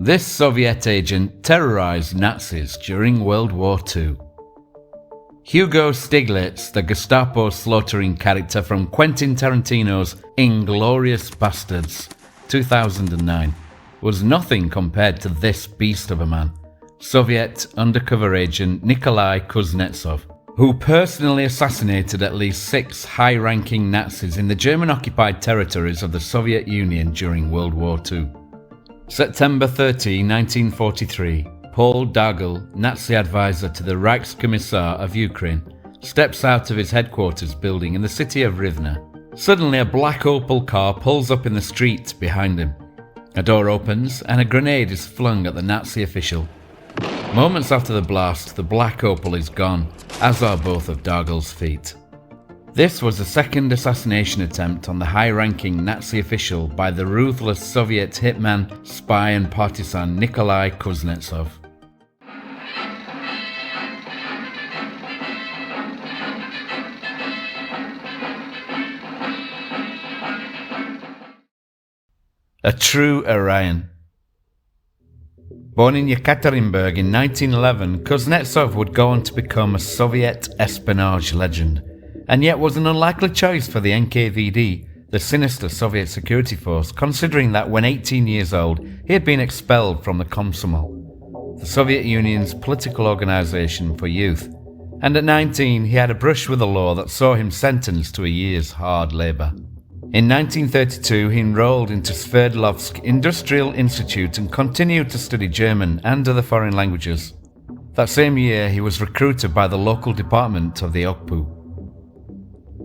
This Soviet agent terrorized Nazis during World War II. Hugo Stiglitz, the Gestapo slaughtering character from Quentin Tarantino's Inglourious Basterds, 2009, was nothing compared to this beast of a man, Soviet undercover agent Nikolai Kuznetsov, who personally assassinated at least 6 high-ranking Nazis in the German-occupied territories of the Soviet Union during World War II. September 30, 1943, Paul Dagel, Nazi advisor to the Reichskommissar of Ukraine, steps out of his headquarters building in the city of Rivne. Suddenly a black Opel car pulls up in the street behind him. A door opens and a grenade is flung at the Nazi official. Moments after the blast, the black Opel is gone, as are both of Dagel's feet. This was the second assassination attempt on the high-ranking Nazi official by the ruthless Soviet hitman, spy and partisan Nikolai Kuznetsov. A true Aryan. Born in Yekaterinburg in 1911, Kuznetsov would go on to become a Soviet espionage legend, and yet was an unlikely choice for the NKVD, the sinister Soviet security force, considering that when 18 years old, he had been expelled from the Komsomol, the Soviet Union's political organization for youth, and at 19 he had a brush with a law that saw him sentenced to a year's hard labor. In 1932 he enrolled into Sverdlovsk Industrial Institute and continued to study German and other foreign languages. That same year he was recruited by the local department of the OKPU.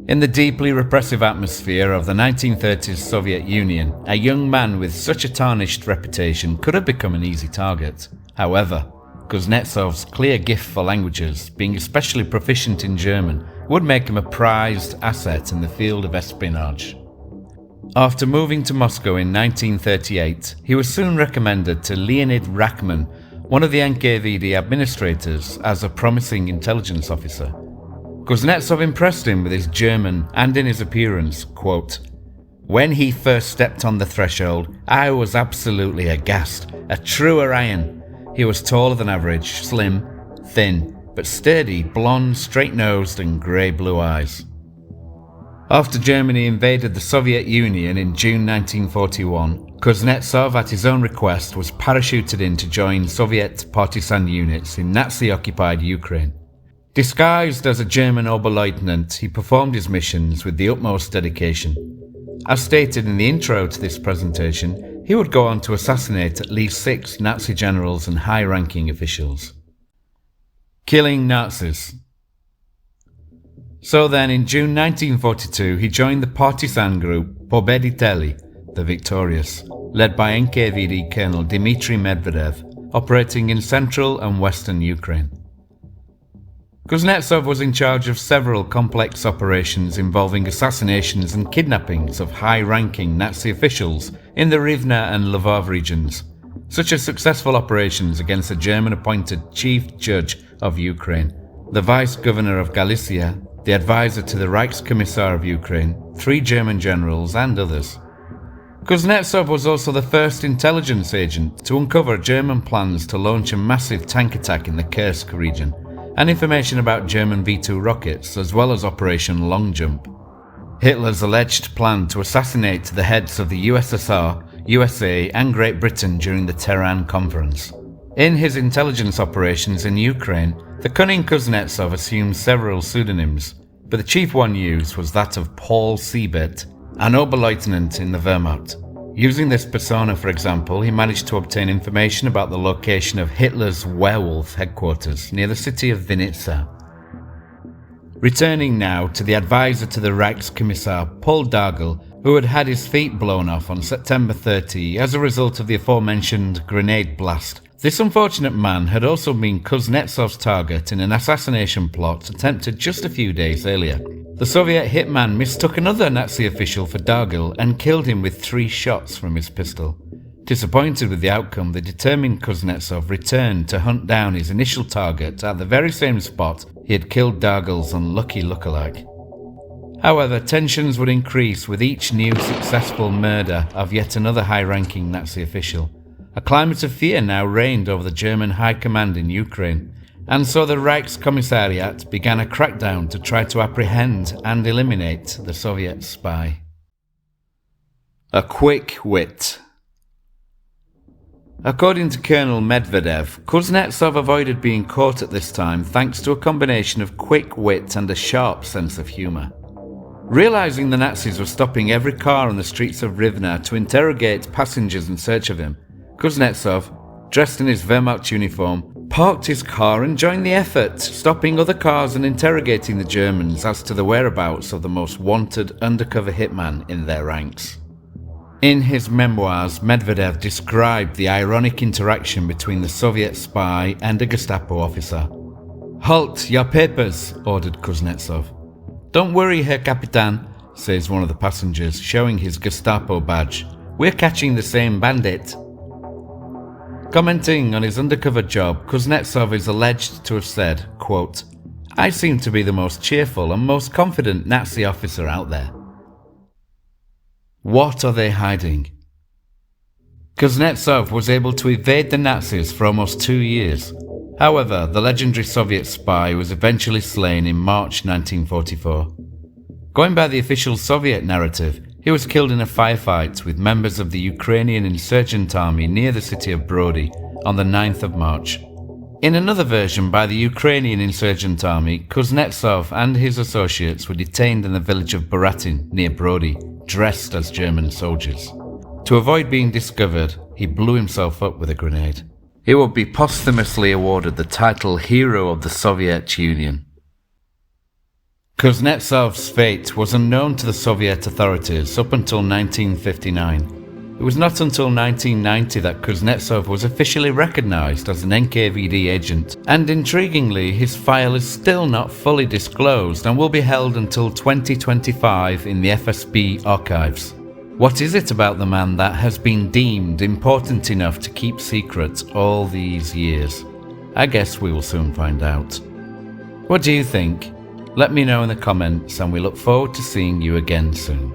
In the deeply repressive atmosphere of the 1930s Soviet Union, a young man with such a tarnished reputation could have become an easy target. However, Kuznetsov's clear gift for languages, being especially proficient in German, would make him a prized asset in the field of espionage. After moving to Moscow in 1938, he was soon recommended to Leonid Rachman, one of the NKVD administrators, as a promising intelligence officer. Kuznetsov impressed him with his German and in his appearance, quote, "When he first stepped on the threshold, I was absolutely aghast. A true Aryan. He was taller than average, slim, thin, but sturdy, blonde, straight-nosed and grey-blue eyes." After Germany invaded the Soviet Union in June 1941, Kuznetsov, at his own request, was parachuted in to join Soviet partisan units in Nazi-occupied Ukraine. Disguised as a German Oberleutnant, he performed his missions with the utmost dedication. As stated in the intro to this presentation, he would go on to assassinate at least 6 Nazi generals and high-ranking officials. Killing Nazis. So then, in June 1942, he joined the partisan group Pobediteli, the Victorious, led by NKVD Colonel Dmitry Medvedev, operating in central and western Ukraine. Kuznetsov was in charge of several complex operations involving assassinations and kidnappings of high-ranking Nazi officials in the Rivne and Lvov regions, such as successful operations against the German-appointed Chief Judge of Ukraine, the Vice-Governor of Galicia, the advisor to the Reichskommissar of Ukraine, 3 German generals and others. Kuznetsov was also the first intelligence agent to uncover German plans to launch a massive tank attack in the Kursk region, and information about German V-2 rockets, as well as Operation Long Jump. Hitler's alleged plan to assassinate the heads of the USSR, USA and Great Britain during the Tehran Conference. In his intelligence operations in Ukraine, the cunning Kuznetsov assumed several pseudonyms, but the chief one used was that of Paul Siebert, an Oberleutnant in the Wehrmacht. Using this persona, for example, he managed to obtain information about the location of Hitler's werewolf headquarters near the city of Vinnytsia. Returning now to the advisor to the Reichskommissar, Paul Dagel, who had had his feet blown off on September 30 as a result of the aforementioned grenade blast. This unfortunate man had also been Kuznetsov's target in an assassination plot attempted just a few days earlier. The Soviet hitman mistook another Nazi official for Dagel and killed him with 3 shots from his pistol. Disappointed with the outcome, the determined Kuznetsov returned to hunt down his initial target at the very same spot he had killed Dagel's unlucky lookalike. However, tensions would increase with each new successful murder of yet another high-ranking Nazi official. a climate of fear now reigned over the German high command in Ukraine, and so the Reichskommissariat began a crackdown to try to apprehend and eliminate the Soviet spy. A quick wit. According to Colonel Medvedev, Kuznetsov avoided being caught at this time thanks to a combination of quick wit and a sharp sense of humour. Realising the Nazis were stopping every car on the streets of Rivne to interrogate passengers in search of him, Kuznetsov, dressed in his Wehrmacht uniform, parked his car and joined the effort, stopping other cars and interrogating the Germans as to the whereabouts of the most wanted undercover hitman in their ranks. In his memoirs, Medvedev described the ironic interaction between the Soviet spy and a Gestapo officer. "Halt, your papers," ordered Kuznetsov. "Don't worry, Herr Capitan," says one of the passengers, showing his Gestapo badge. "We're catching the same bandit." Commenting on his undercover job, Kuznetsov is alleged to have said, quote, "I seem to be the most cheerful and most confident Nazi officer out there." What are they hiding? Kuznetsov was able to evade the Nazis for almost 2 years. However, the legendary Soviet spy was eventually slain in March 1944. Going by the official Soviet narrative, he was killed in a firefight with members of the Ukrainian insurgent army near the city of Brody on the 9th of March. In another version by the Ukrainian insurgent army, Kuznetsov and his associates were detained in the village of Baratin near Brody, dressed as German soldiers. To avoid being discovered, he blew himself up with a grenade. He would be posthumously awarded the title Hero of the Soviet Union. Kuznetsov's fate was unknown to the Soviet authorities up until 1959. It was not until 1990 that Kuznetsov was officially recognized as an NKVD agent, and intriguingly, his file is still not fully disclosed and will be held until 2025 in the FSB archives. What is it about the man that has been deemed important enough to keep secret all these years? I guess we will soon find out. What do you think? Let me know in the comments, and we look forward to seeing you again soon.